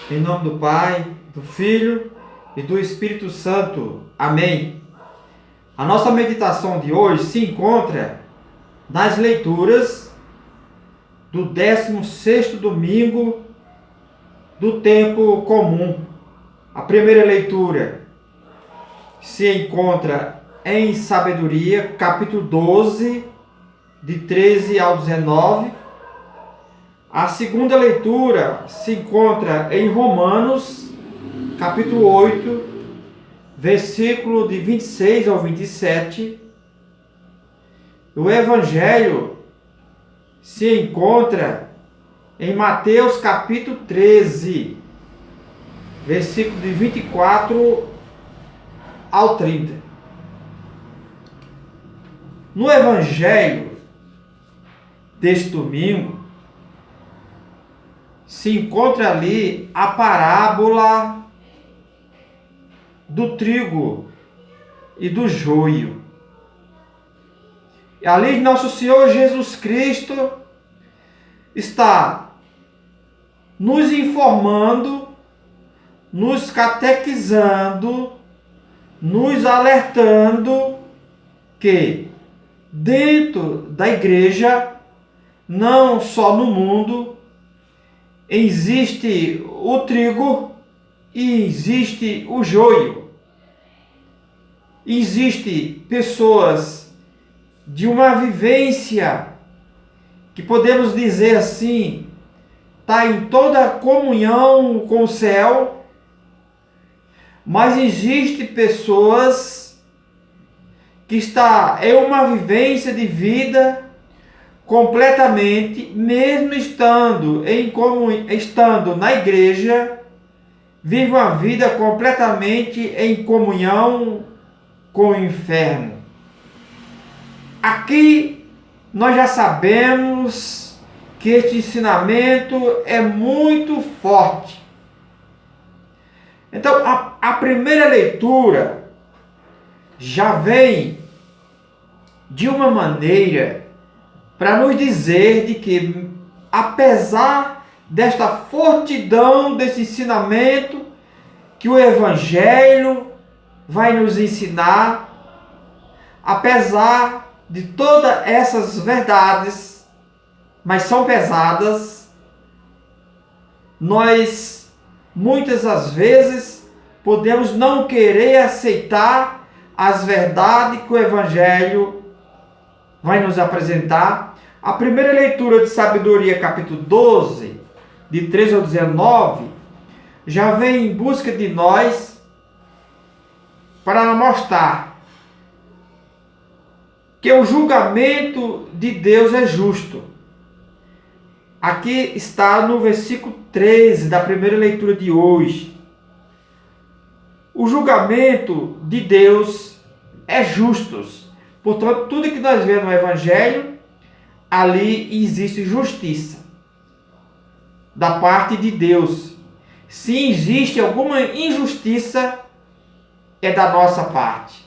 Em nome do Pai, do Filho e do Espírito Santo. Amém. A nossa meditação de hoje se encontra nas leituras do 16º domingo do tempo comum. A primeira leitura se encontra em Sabedoria, capítulo 12, de 13 ao 19. A segunda leitura se encontra em Romanos, capítulo 8, versículo de 26 ao 27. O Evangelho se encontra em Mateus, capítulo 13, versículo de 24 ao 30. No Evangelho deste domingo, se encontra ali a parábola do trigo e do joio. E ali nosso Senhor Jesus Cristo está nos informando, nos catequizando, nos alertando que dentro da igreja, não só no mundo, existe o trigo e existe o joio. Existem pessoas de uma vivência que podemos dizer assim, está em toda comunhão com o céu, mas existem pessoas que está em uma vivência de vida completamente, mesmo estando na igreja, vive uma vida completamente em comunhão com o inferno. Aqui nós já sabemos que este ensinamento é muito forte. Então, a primeira leitura já vem de uma maneira para nos dizer de que, apesar desta fortidão desse ensinamento que o Evangelho vai nos ensinar, apesar de todas essas verdades, mas são pesadas, nós muitas das vezes podemos não querer aceitar as verdades que o Evangelho vai nos apresentar. A primeira leitura de Sabedoria, capítulo 12, de 13 ao 19, já vem em busca de nós para mostrar que o julgamento de Deus é justo. Aqui está no versículo 13 da primeira leitura de hoje. O julgamento de Deus é justo. Portanto, tudo que nós vemos no Evangelho, ali existe justiça da parte de Deus. Se existe alguma injustiça, é da nossa parte.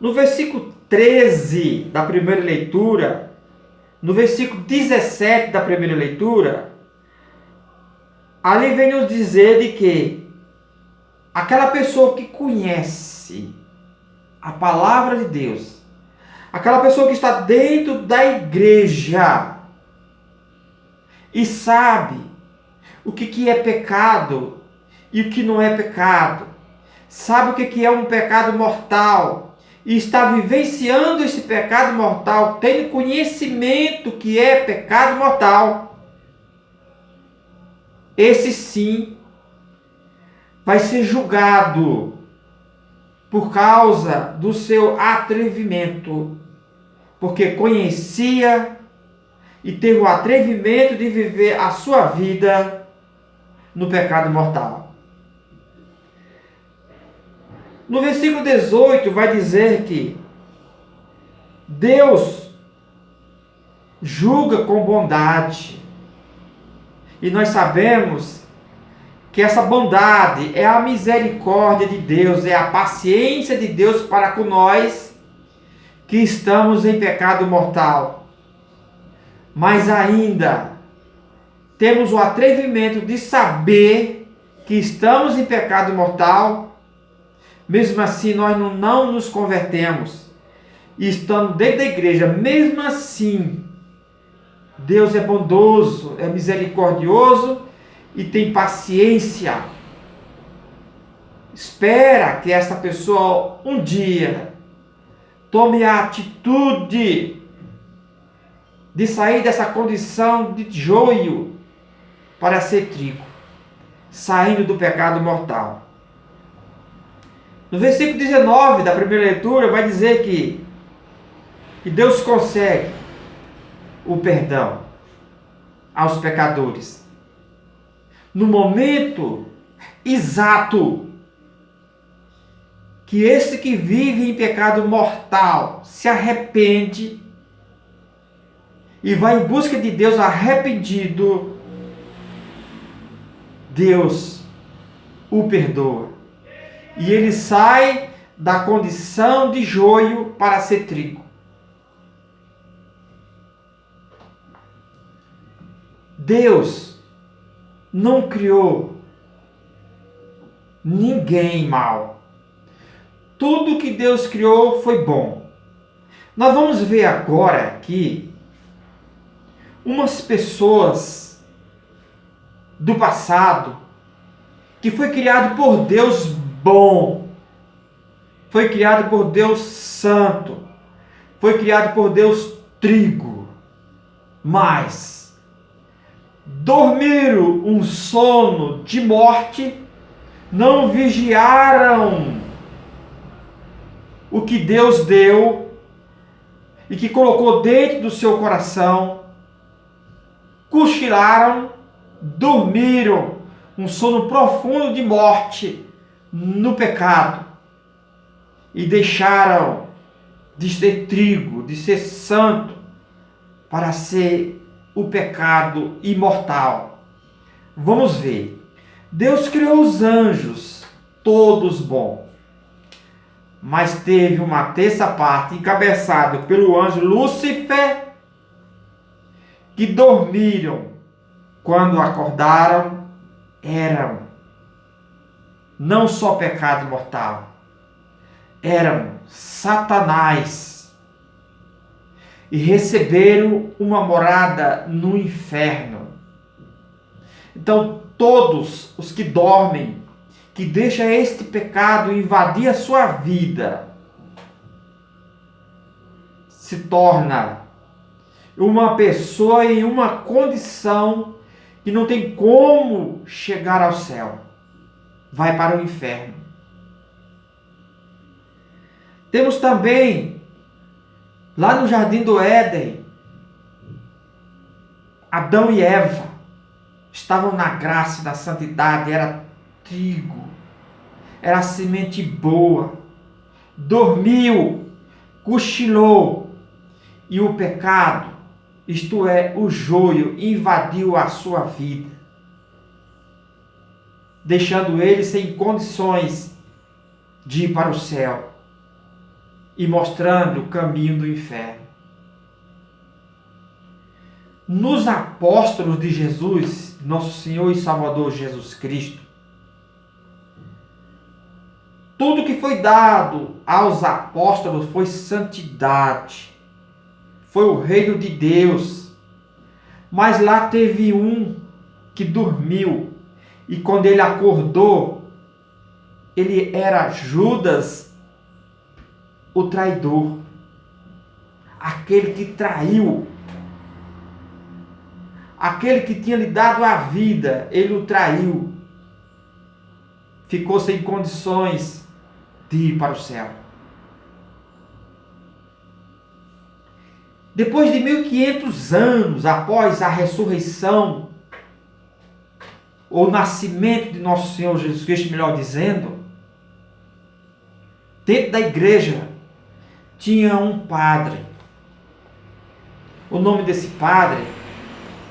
No versículo 13 da primeira leitura, no versículo 17 da primeira leitura, ali vem nos dizer de que aquela pessoa que conhece a palavra de Deus, aquela pessoa que está dentro da igreja e sabe o que é pecado e o que não é pecado, sabe o que é um pecado mortal e está vivenciando esse pecado mortal, tendo conhecimento que é pecado mortal, esse sim vai ser julgado por causa do seu atrevimento, porque conhecia e teve o atrevimento de viver a sua vida no pecado mortal. No versículo 18 vai dizer que Deus julga com bondade, e nós sabemos que essa bondade é a misericórdia de Deus, é a paciência de Deus para com nós que estamos em pecado mortal. Mas ainda temos o atrevimento de saber que estamos em pecado mortal, mesmo assim nós não nos convertemos, e estando dentro da igreja, mesmo assim, Deus é bondoso, é misericordioso e tem paciência. Espera que essa pessoa um dia tome a atitude de sair dessa condição de joio para ser trigo, saindo do pecado mortal. No versículo 19 da primeira leitura vai dizer que Deus concede o perdão aos pecadores no momento exato que esse que vive em pecado mortal se arrepende e vai em busca de Deus arrependido. Deus o perdoa e ele sai da condição de joio para ser trigo. Deus não criou ninguém mal. Tudo que Deus criou foi bom. Nós vamos ver agora aqui umas pessoas do passado que foi criado por Deus bom, foi criado por Deus santo, foi criado por Deus trigo, mas dormiram um sono de morte, não vigiaram o que Deus deu e que colocou dentro do seu coração, cochilaram, dormiram um sono profundo de morte no pecado e deixaram de ser trigo, de ser santo, para ser o pecado imortal. Vamos ver. Deus criou os anjos, todos bons, mas teve uma terça parte encabeçada pelo anjo Lúcifer, que dormiram. Quando acordaram, eram não só pecado mortal, eram Satanás e receberam uma morada no inferno. Então, todos os que dormem, que deixam este pecado invadir a sua vida, se torna uma pessoa em uma condição que não tem como chegar ao céu. Vai para o inferno. Temos também, lá no Jardim do Éden, Adão e Eva estavam na graça da santidade, era trigo, era semente boa, dormiu, cochilou, e o pecado, isto é, o joio, invadiu a sua vida, deixando ele sem condições de ir para o céu e mostrando o caminho do inferno. Nos apóstolos de Jesus, nosso Senhor e Salvador Jesus Cristo, tudo que foi dado aos apóstolos foi santidade, foi o reino de Deus. Mas lá teve um que dormiu, e quando ele acordou, ele era Judas, o traidor, aquele que traiu, aquele que tinha lhe dado a vida, ele o traiu, ficou sem condições de ir para o céu. Depois de 1500 anos após a ressurreição, ou nascimento de nosso Senhor Jesus Cristo, melhor dizendo, dentro da igreja tinha um padre. O nome desse padre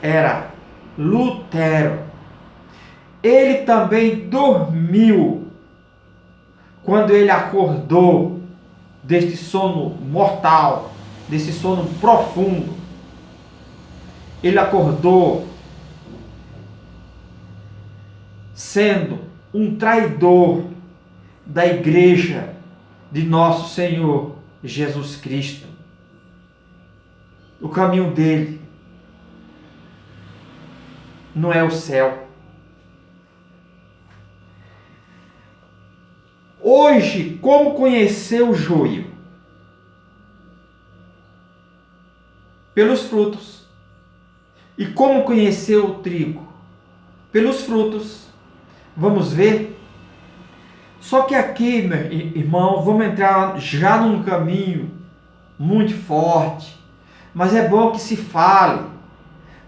era Lutero. Ele também dormiu. Quando ele acordou deste sono mortal, desse sono profundo, ele acordou sendo um traidor da igreja de nosso Senhor Jesus Cristo. O caminho dele não é o céu. Hoje, como conhecer o joio? Pelos frutos. E como conhecer o trigo? Pelos frutos. Vamos ver? Só que aqui, meu irmão, vamos entrar já num caminho muito forte. Mas é bom que se fale,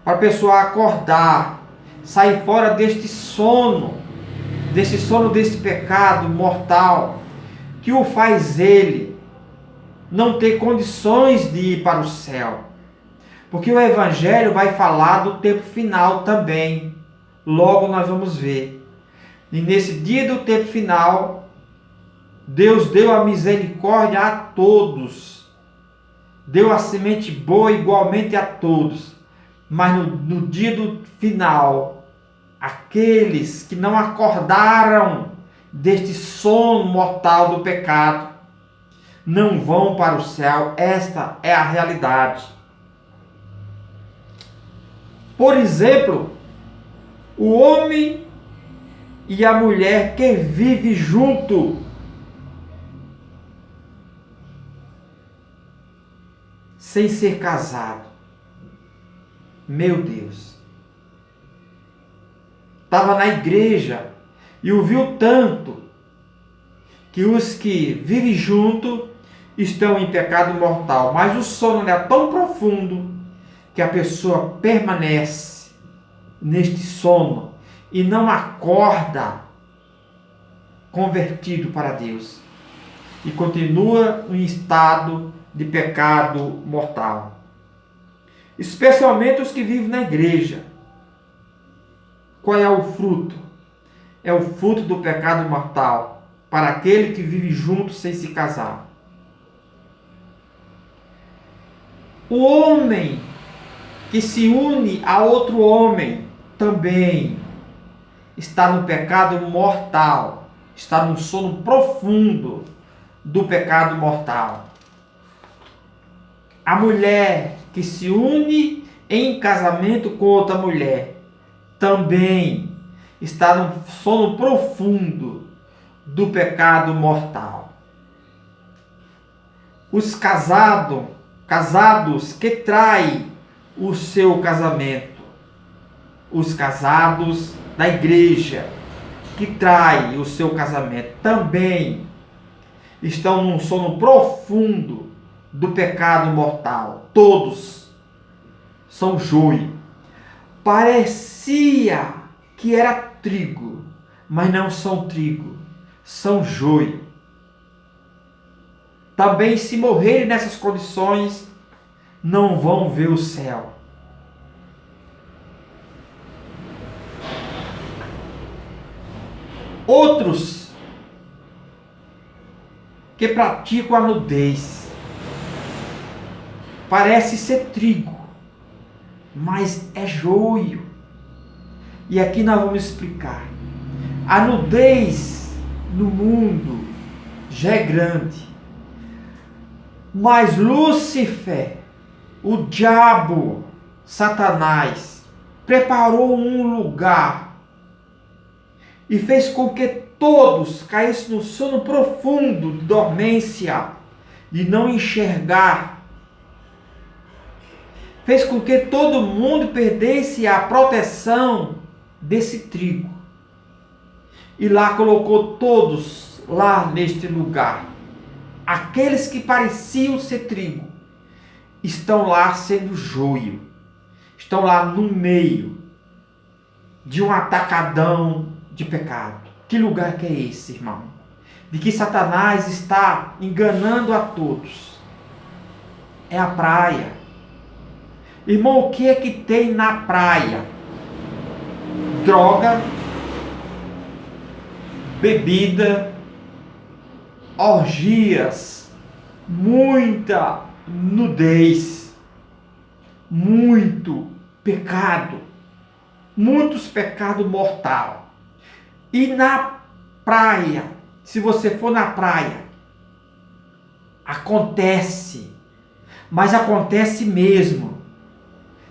para a pessoa acordar, sair fora deste sono desse pecado mortal, que o faz ele não ter condições de ir para o céu. Porque o Evangelho vai falar do tempo final também. Logo nós vamos ver. E nesse dia do tempo final, Deus deu a misericórdia a todos. Deu a semente boa igualmente a todos. Mas no dia do final, aqueles que não acordaram deste sono mortal do pecado, não vão para o céu. Esta é a realidade. Por exemplo, o homem e a mulher que vivem junto, sem ser casado. Meu Deus. Estava na igreja e ouviu tanto que os que vivem junto estão em pecado mortal. Mas o sono é tão profundo que a pessoa permanece neste sono e não acorda convertido para Deus. E continua em estado de pecado mortal. Especialmente os que vivem na igreja. Qual é o fruto? É o fruto do pecado mortal para aquele que vive junto sem se casar. O homem que se une a outro homem também está no pecado mortal, está num sono profundo do pecado mortal. A mulher que se une em casamento com outra mulher também está no sono profundo do pecado mortal. Os casados que traem o seu casamento, os casados da igreja que traem o seu casamento também estão num sono profundo do pecado mortal. Todos são joio. Parecia que era trigo, mas não são trigo, são joio. Também, se morrerem nessas condições, não vão ver o céu. Outros que praticam a nudez, parece ser trigo, mas é joio. E aqui nós vamos explicar. A nudez no mundo já é grande, mas Lúcifer, o diabo, Satanás, preparou um lugar e fez com que todos caíssem no sono profundo de dormência, de não enxergar. Fez com que todo mundo perdesse a proteção desse trigo. E lá colocou todos lá neste lugar. Aqueles que pareciam ser trigo estão lá sendo joio. Estão lá no meio de um atacadão de pecado. Que lugar que é esse, irmão? De que Satanás está enganando a todos. É a praia. Irmão, o que é que tem na praia? Droga, bebida, orgias, muita nudez, muito pecado, muitos pecados mortais. E na praia, se você for na praia, acontece, mas acontece mesmo,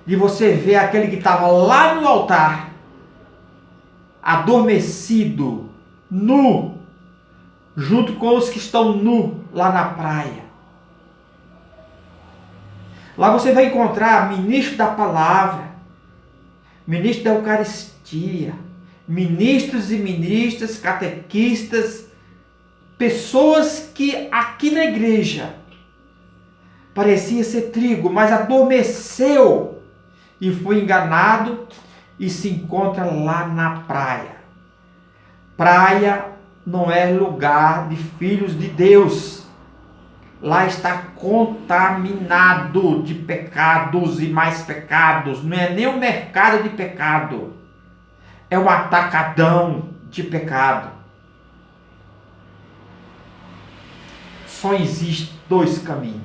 de você ver aquele que estava lá no altar, adormecido, nu, junto com os que estão nu lá na praia. Lá você vai encontrar ministro da palavra, ministro da Eucaristia, ministros e ministras, catequistas, pessoas que aqui na igreja parecia ser trigo, mas adormeceu e foi enganado e se encontra lá na praia. Praia não é lugar de filhos de Deus. Lá está contaminado de pecados e mais pecados. Não é nem um mercado de pecado. É um atacadão de pecado. Só existe dois caminhos.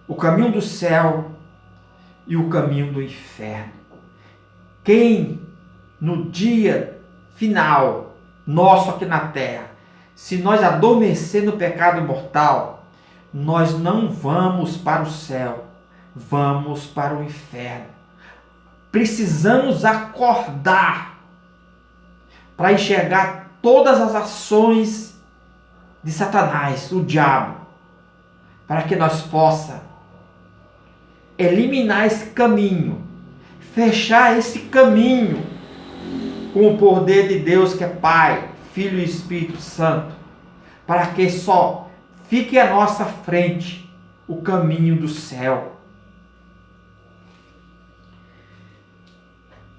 O caminho do céu e o caminho do inferno. Quem no dia final, nosso aqui na terra, se nós adormecer no pecado mortal, nós não vamos para o céu, vamos para o inferno. Precisamos acordar para enxergar todas as ações de Satanás, o diabo, para que nós possamos eliminar esse caminho, fechar esse caminho com o poder de Deus que é Pai, Filho e Espírito Santo, para que só fique à nossa frente o caminho do céu.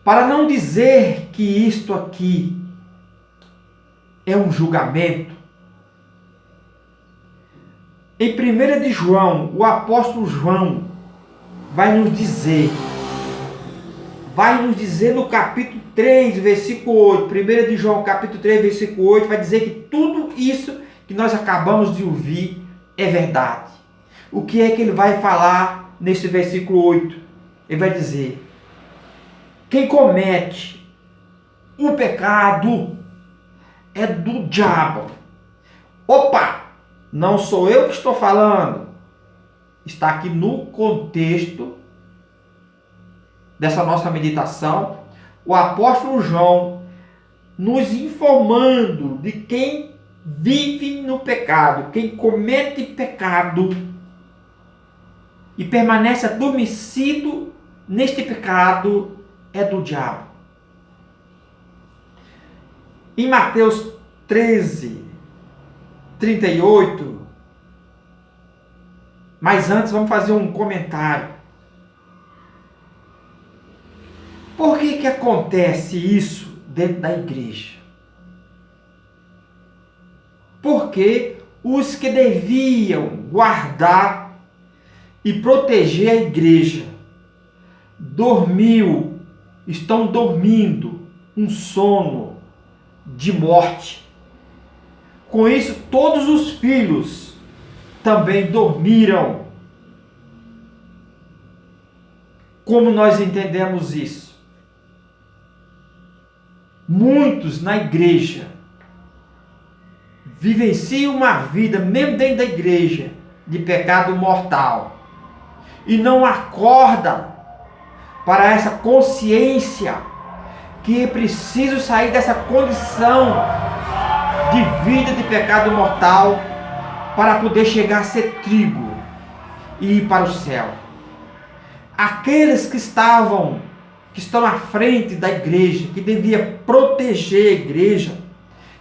Para não dizer que isto aqui é um julgamento, em 1 de João, o apóstolo João vai nos dizer no capítulo 3, versículo 8, 1 de João, capítulo 3, versículo 8, vai dizer que tudo isso que nós acabamos de ouvir é verdade. O que é que ele vai falar nesse versículo 8? Ele vai dizer: quem comete o pecado é do diabo. Opa! Não sou eu que estou falando. Está aqui no contexto dessa nossa meditação, o apóstolo João nos informando de quem vive no pecado, quem comete pecado e permanece adormecido neste pecado é do diabo. Em Mateus 13, 38, mas antes vamos fazer um comentário. Por que acontece isso dentro da igreja? Porque os que deviam guardar e proteger a igreja estão dormindo um sono de morte. Com isso, todos os filhos também dormiram. Como nós entendemos isso? Muitos na igreja vivenciam uma vida, mesmo dentro da igreja, de pecado mortal e não acorda para essa consciência que é preciso sair dessa condição de vida de pecado mortal para poder chegar a ser trigo e ir para o céu. Aqueles que estão à frente da igreja, que devia proteger a igreja,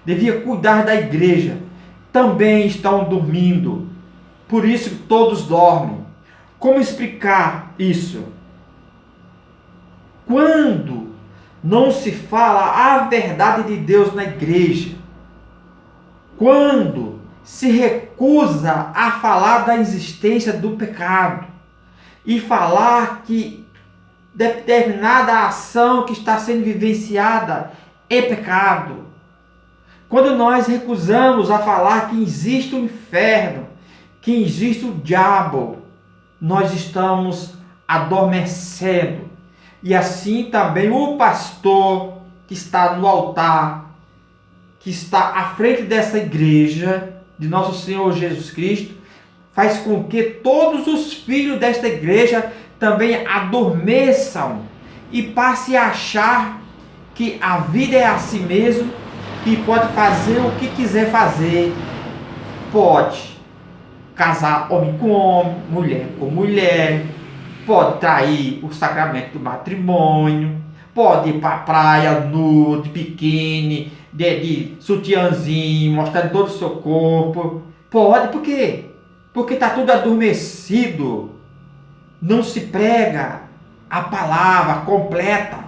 devia cuidar da igreja, também estão dormindo. Por isso todos dormem. Como explicar isso? Quando não se fala a verdade de Deus na igreja, quando se recusa a falar da existência do pecado e falar que determinada ação que está sendo vivenciada é pecado, quando nós recusamos a falar que existe o inferno, que existe o diabo, nós estamos adormecendo. E assim também o pastor que que está no altar, que está à frente dessa igreja de nosso Senhor Jesus Cristo, faz com que todos os filhos desta igreja também adormeçam e passem a achar que a vida é assim mesmo, que pode fazer o que quiser fazer. Pode casar homem com homem, mulher com mulher, pode trair o sacramento do matrimônio, pode ir para a praia nu, de biquíni, de sutiãzinho, mostrando todo o seu corpo. Pode, por quê? Porque está tudo adormecido. Não se prega a palavra completa.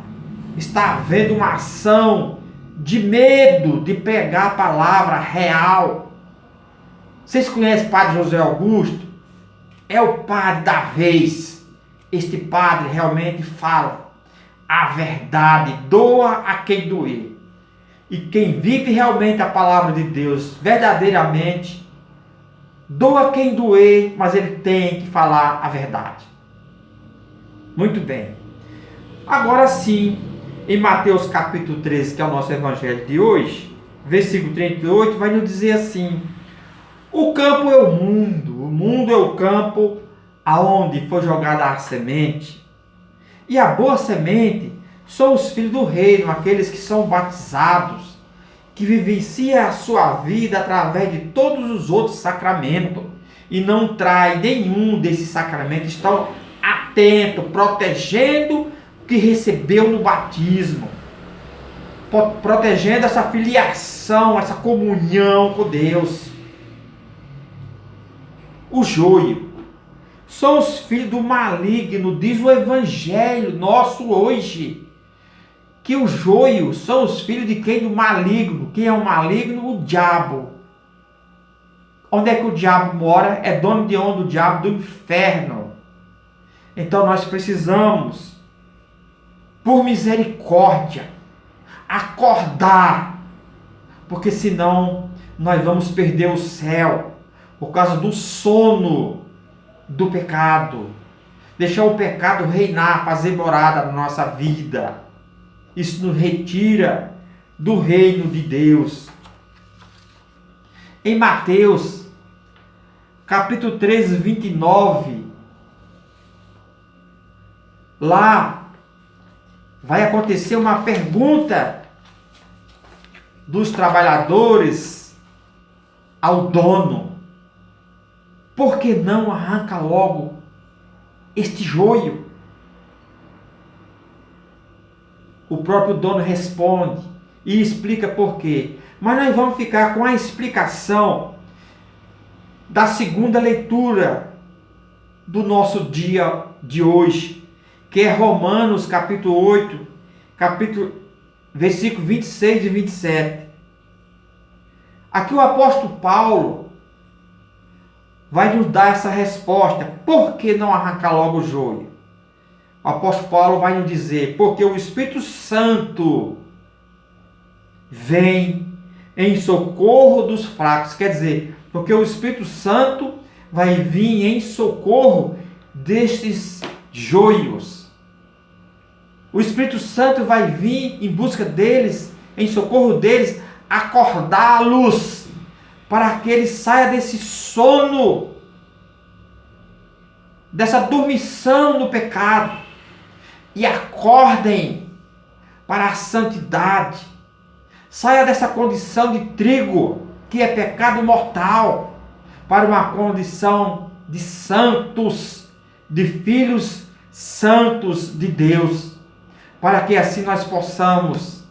Está havendo uma ação de medo de pegar a palavra real. Vocês conhecem o padre José Augusto? É o padre da vez. Este padre realmente fala a verdade, doa a quem doer. E quem vive realmente a palavra de Deus verdadeiramente, doa quem doer, mas ele tem que falar a verdade. Muito bem. Agora sim, em Mateus capítulo 13, que é o nosso evangelho de hoje, versículo 38, vai nos dizer assim: o campo é o mundo é o campo aonde foi jogada a semente. E a boa semente são os filhos do reino, aqueles que são batizados, que vivenciam a sua vida através de todos os outros sacramentos e não traem nenhum desses sacramentos, estão atentos, protegendo o que recebeu no batismo, protegendo essa filiação, essa comunhão com Deus. O joio são os filhos do maligno, diz o evangelho nosso hoje, que o joio são os filhos de quem? Do maligno. Quem é o maligno? O diabo. Onde é que o diabo mora? É dono de onde? O diabo do inferno. Então nós precisamos, por misericórdia, acordar, porque senão nós vamos perder o céu por causa do sono do pecado. Deixar o pecado reinar, fazer morada na nossa vida. Isso nos retira do reino de Deus. Em Mateus, capítulo 13, 29, lá vai acontecer uma pergunta dos trabalhadores ao dono: por que não arranca logo este joio? O próprio dono responde e explica por quê. Mas nós vamos ficar com a explicação da segunda leitura do nosso dia de hoje, que é Romanos capítulo 8, versículo 26 e 27. Aqui o apóstolo Paulo vai nos dar essa resposta. Por que não arrancar logo o joio? O apóstolo Paulo vai nos dizer: porque o Espírito Santo vem em socorro dos fracos. Quer dizer, porque o Espírito Santo vai vir em socorro destes joios. O Espírito Santo vai vir em busca deles, em socorro deles, acordá-los, para que eles saiam desse sono, dessa dormição no pecado, e acordem para a santidade. Saia dessa condição de trigo, que é pecado mortal, para uma condição de santos, de filhos santos de Deus, para que assim nós possamos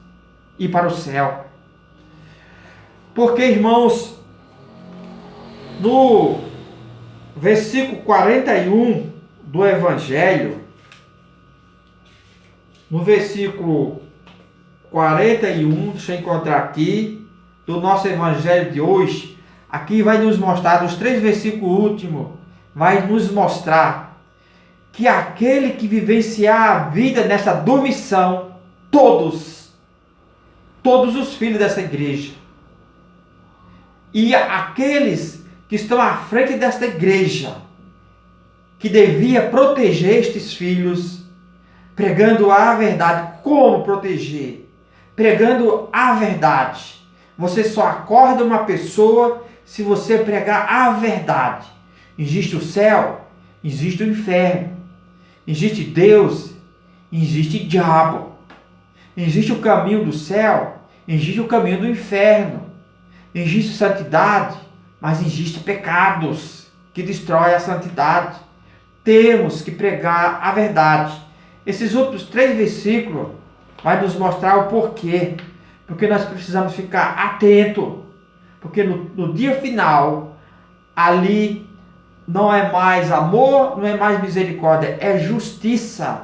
ir para o céu. Porque, irmãos, no versículo 41 do Evangelho, no versículo 41, deixa eu encontrar aqui, do nosso Evangelho de hoje, aqui vai nos mostrar, nos 3 versículos últimos, vai nos mostrar que aquele que vivenciar a vida nessa dormição, todos os filhos dessa igreja, e aqueles que estão à frente desta igreja, que devia proteger estes filhos, pregando a verdade. Como proteger? pregando a verdade. Você só acorda uma pessoa se você pregar a verdade. Existe o céu, existe o inferno, existe Deus, existe diabo. Existe o caminho do céu, existe o caminho do inferno. Existe santidade, mas existe pecados que destroem a santidade. Temos que pregar a verdade. Esses outros 3 versículos vai nos mostrar o porquê. Porque nós precisamos ficar atentos. Porque no dia final, ali não é mais amor, não é mais misericórdia, é justiça.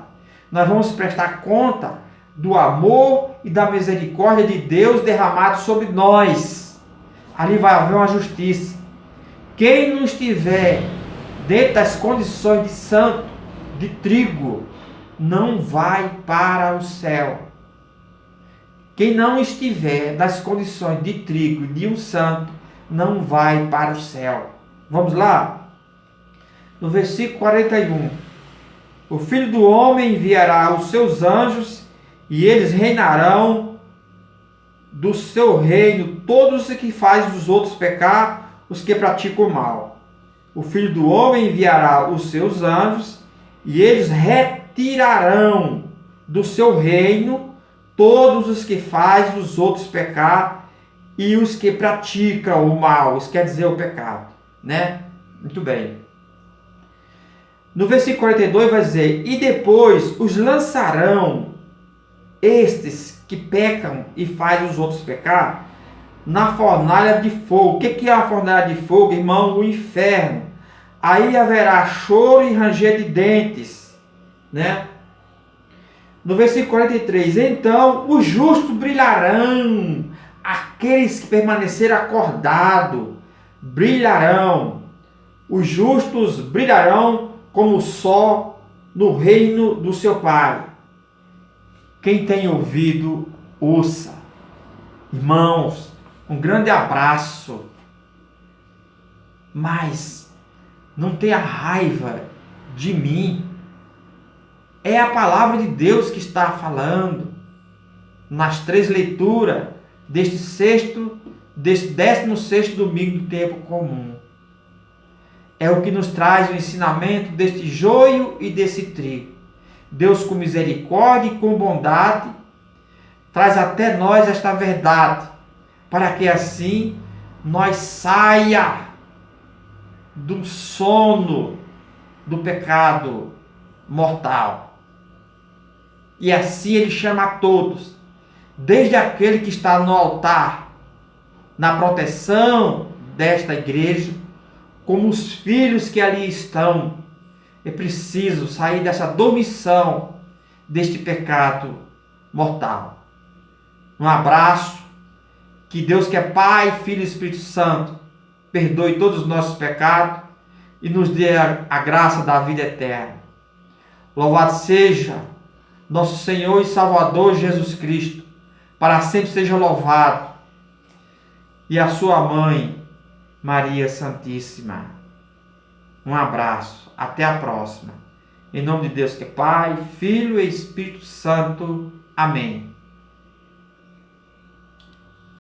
Nós vamos prestar conta do amor e da misericórdia de Deus derramado sobre nós. Ali vai haver uma justiça. Quem não estiver dentro das condições de santo, de trigo, não vai para o céu. Quem não estiver nas condições de trigo, de um santo, não vai para o céu. Vamos lá? No versículo 41. O Filho do Homem enviará os seus anjos e eles reinarão do seu reino todos os que fazem os outros pecar, os que praticam o mal. O Filho do Homem enviará os seus anjos e eles retirarão do seu reino todos os que fazem os outros pecar e os que praticam o mal. Isso quer dizer o pecado, né? Muito bem. No versículo 42 vai dizer: e depois os lançarão, estes que pecam e fazem os outros pecar, na fornalha de fogo. O que é a fornalha de fogo, irmão? O inferno. Aí haverá choro e ranger de dentes, né? No versículo 43, então os justos brilharão, aqueles que permaneceram acordados brilharão. Os justos brilharão como o sol no reino do seu Pai. Quem tem ouvido, ouça. Irmãos, um grande abraço. Mas não tenha raiva de mim. É a palavra de Deus que está falando nas 3 leituras deste 16º domingo do tempo comum. É o que nos traz o ensinamento deste joio e desse trigo. Deus, com misericórdia e com bondade, traz até nós esta verdade, para que assim nós saia do sono do pecado mortal. E assim ele chama a todos, desde aquele que está no altar, na proteção desta igreja, como os filhos que ali estão. É preciso sair dessa dormição, deste pecado mortal. Um abraço. Que Deus, que é Pai, Filho e Espírito Santo, perdoe todos os nossos pecados e nos dê a graça da vida eterna. Louvado seja nosso Senhor e Salvador Jesus Cristo, para sempre seja louvado. E a sua mãe, Maria Santíssima. Um abraço. Até a próxima. Em nome de Deus, que é Pai, Filho e Espírito Santo. Amém.